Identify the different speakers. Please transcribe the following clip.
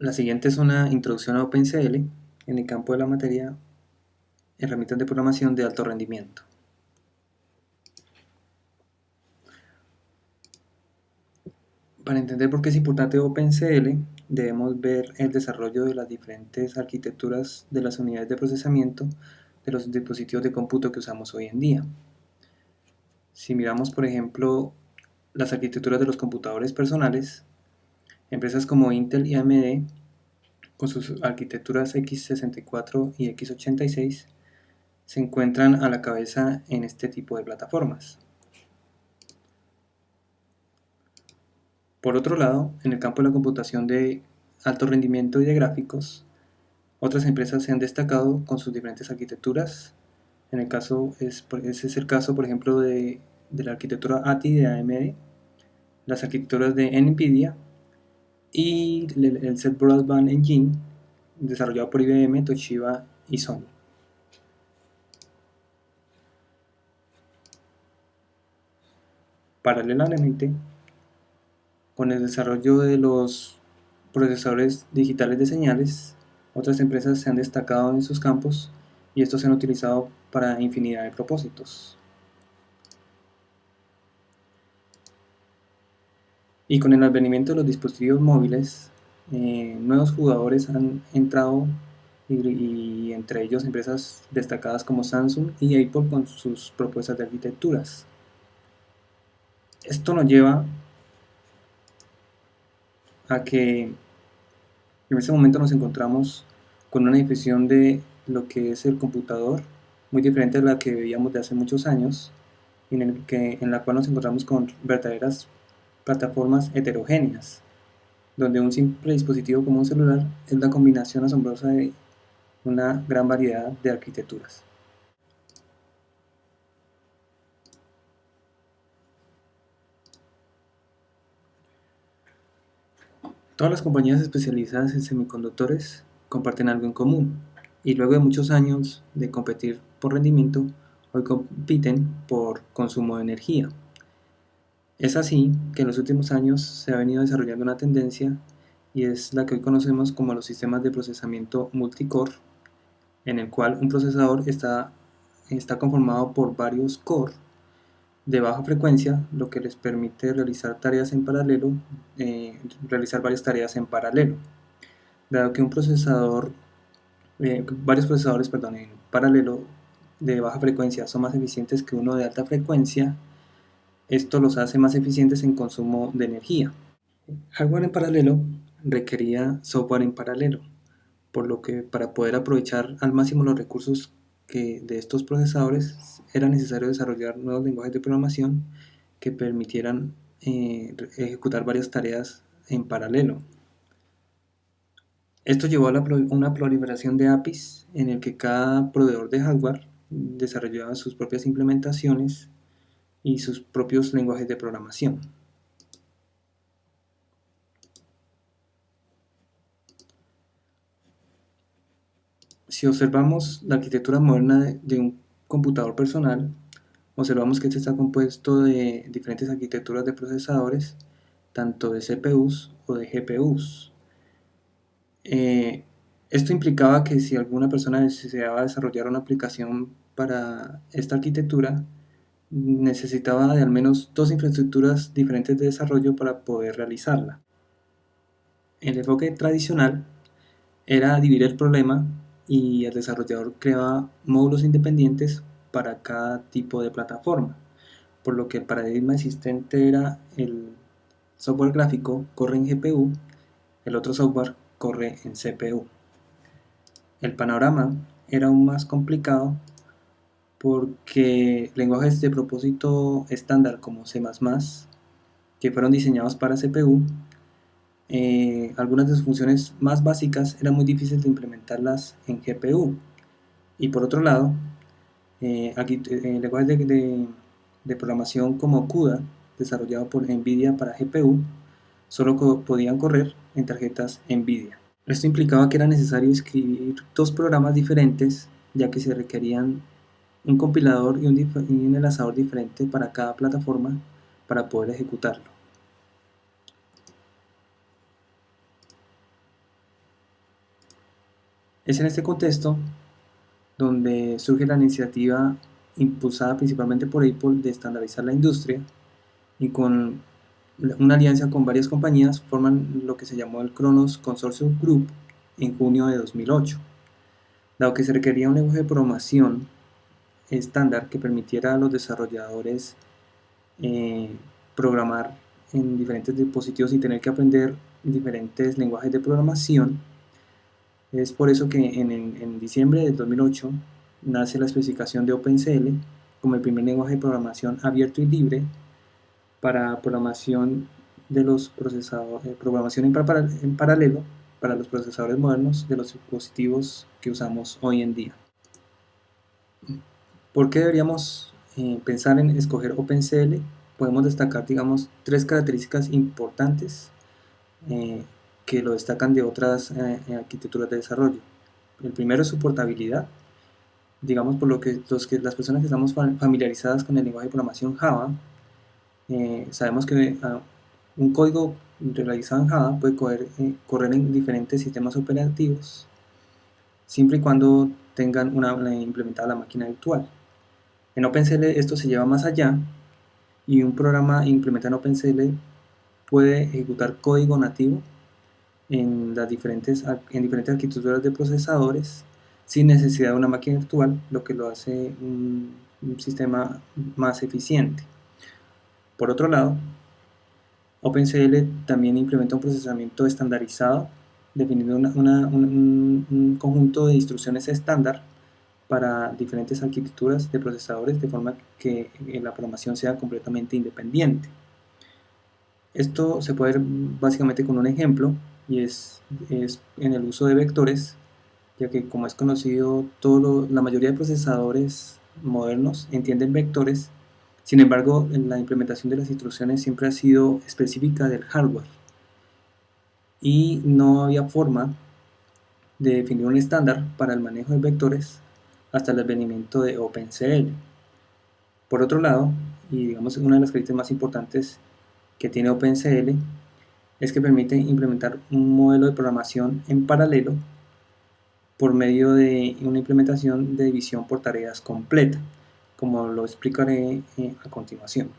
Speaker 1: La siguiente es una introducción a OpenCL en el campo de la materia herramientas de programación de alto rendimiento. Para entender por qué es importante OpenCL, debemos ver el desarrollo de las diferentes arquitecturas de las unidades de procesamiento de los dispositivos de cómputo que usamos hoy en día. Si miramos, por ejemplo, las arquitecturas de los computadores personales, empresas como Intel y AMD, con sus arquitecturas x64 y x86, se encuentran a la cabeza en este tipo de plataformas. Por otro lado, en el campo de la computación de alto rendimiento y de gráficos, otras empresas se han destacado con sus diferentes arquitecturas. Ese es el caso, por ejemplo, de la arquitectura ATI de AMD, las arquitecturas de NVIDIA y el Set Broadband Engine desarrollado por IBM, Toshiba y Sony. Paralelamente, con el desarrollo de los procesadores digitales de señales, otras empresas se han destacado en sus campos y estos se han utilizado para infinidad de propósitos. Y con el advenimiento de los dispositivos móviles, nuevos jugadores han entrado y entre ellos empresas destacadas como Samsung y Apple con sus propuestas de arquitecturas. Esto nos lleva a que en este momento nos encontramos con una definición de lo que es el computador muy diferente a la que veíamos de hace muchos años, en la cual nos encontramos con verdaderas plataformas heterogéneas, donde un simple dispositivo como un celular es la combinación asombrosa de una gran variedad de arquitecturas. Todas las compañías especializadas en semiconductores comparten algo en común, y luego de muchos años de competir por rendimiento, hoy compiten por consumo de energía. Es así que en los últimos años se ha venido desarrollando una tendencia y es la que hoy conocemos como los sistemas de procesamiento multicore, en el cual un procesador está conformado por varios core de baja frecuencia, lo que les permite realizar varias tareas en paralelo. Dado que varios procesadores en paralelo de baja frecuencia son más eficientes que uno de alta frecuencia, esto los hace más eficientes en consumo de energía. Hardware en paralelo requería software en paralelo, por lo que para poder aprovechar al máximo los recursos de estos procesadores era necesario desarrollar nuevos lenguajes de programación que permitieran ejecutar varias tareas en paralelo. Esto llevó a una proliferación de APIs en el que cada proveedor de hardware desarrollaba sus propias implementaciones y sus propios lenguajes de programación. Si observamos la arquitectura moderna de un computador personal, observamos que este está compuesto de diferentes arquitecturas de procesadores, tanto de CPUs o de GPUs. Esto implicaba que si alguna persona deseaba desarrollar una aplicación para esta arquitectura, necesitaba de al menos dos infraestructuras diferentes de desarrollo para poder realizarla. El enfoque tradicional era dividir el problema y el desarrollador creaba módulos independientes para cada tipo de plataforma, por lo que el paradigma existente era el software gráfico corre en GPU, el otro software corre en CPU. El panorama era aún más complicado porque lenguajes de propósito estándar como C++, que fueron diseñados para CPU, algunas de sus funciones más básicas eran muy difíciles de implementarlas en GPU. Y por otro lado, lenguajes de programación como CUDA, desarrollado por NVIDIA para GPU, solo podían correr en tarjetas NVIDIA. Esto implicaba que era necesario escribir dos programas diferentes, ya que se requerían un compilador y un enlazador diferente para cada plataforma para poder ejecutarlo. Es en este contexto donde surge la iniciativa impulsada principalmente por Apple de estandarizar la industria, y con una alianza con varias compañías forman lo que se llamó el Kronos Consortium Group en junio de 2008. Dado que se requería un lenguaje de programación estándar que permitiera a los desarrolladores eh, programar en diferentes dispositivos y tener que aprender diferentes lenguajes de programación, es por eso que en diciembre de 2008 nace la especificación de OpenCL como el primer lenguaje de programación abierto y libre para programación de los procesadores, programación en paralelo para los procesadores modernos de los dispositivos que usamos hoy en día. ¿Por qué deberíamos pensar en escoger OpenCL? Podemos destacar, digamos, tres características importantes eh, que lo destacan de otras arquitecturas de desarrollo. El primero es su portabilidad. Digamos, por lo que las personas que estamos familiarizadas con el lenguaje de programación Java, sabemos que un código realizado en Java puede correr en diferentes sistemas operativos, siempre y cuando tengan implementada la máquina virtual. En OpenCL esto se lleva más allá, y un programa implementado en OpenCL puede ejecutar código nativo en diferentes arquitecturas de procesadores sin necesidad de una máquina virtual, lo que lo hace un sistema más eficiente. Por otro lado, OpenCL también implementa un procesamiento estandarizado, definiendo un conjunto de instrucciones estándar para diferentes arquitecturas de procesadores, de forma que la programación sea completamente independiente. Esto se puede ver básicamente con un ejemplo, y es en el uso de vectores, ya que, como es conocido, la mayoría de procesadores modernos entienden vectores. Sin embargo, la implementación de las instrucciones siempre ha sido específica del hardware, y no había forma de definir un estándar para el manejo de vectores hasta el advenimiento de OpenCL. Por otro lado, y digamos una de las características más importantes que tiene OpenCL, es que permite implementar un modelo de programación en paralelo por medio de una implementación de división por tareas completa, como lo explicaré a continuación.